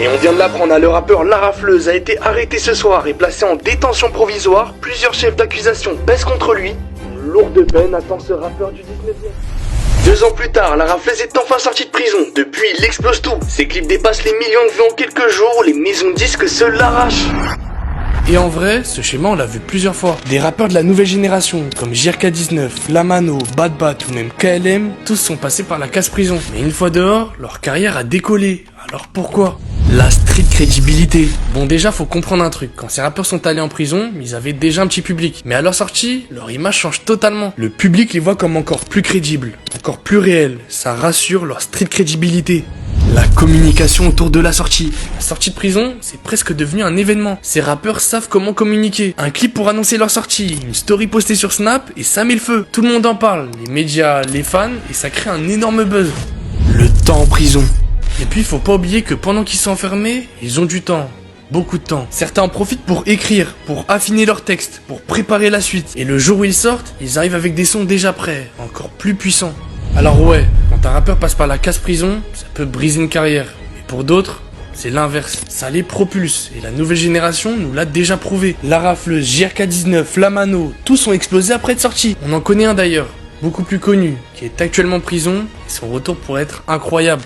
Et on vient de l'apprendre, le rappeur La Rafleuse a été arrêté ce soir et placé en détention provisoire. Plusieurs chefs d'accusation pèsent contre lui. Une lourde peine attend ce rappeur du 19e. 2 ans plus tard, La Rafleuse est enfin sorti de prison. Depuis, il explose tout. Ses clips dépassent les millions de vues en quelques jours. Les maisons de disques se l'arrachent. Et en vrai, ce schéma on l'a vu plusieurs fois. Des rappeurs de la nouvelle génération, comme JRK19, Lamano, Bad Bat ou même KLM, tous sont passés par la casse-prison. Mais une fois dehors, leur carrière a décollé. Alors pourquoi ? La street crédibilité. Bon déjà faut comprendre un truc, quand ces rappeurs sont allés en prison, ils avaient déjà un petit public. Mais à leur sortie, leur image change totalement. Le public les voit comme encore plus crédibles, encore plus réels. Ça rassure leur street crédibilité. La communication autour de la sortie. La sortie de prison, c'est presque devenu un événement. Ces rappeurs savent comment communiquer. Un clip pour annoncer leur sortie, une story postée sur Snap et ça met le feu. Tout le monde en parle, les médias, les fans, et ça crée un énorme buzz. Le temps en prison. Et puis faut pas oublier que pendant qu'ils sont enfermés, ils ont du temps. Beaucoup de temps. Certains en profitent pour écrire, pour affiner leurs textes, pour préparer la suite. Et le jour où ils sortent, ils arrivent avec des sons déjà prêts, encore plus puissants. Alors ouais, quand un rappeur passe par la casse-prison, ça peut briser une carrière. Mais pour d'autres, c'est l'inverse. Ça les propulse. Et la nouvelle génération nous l'a déjà prouvé. La Rafleuse, JRK19, Lamano, tous ont explosé après être sortis. On en connaît un d'ailleurs, beaucoup plus connu, qui est actuellement en prison. Et son retour pourrait être incroyable.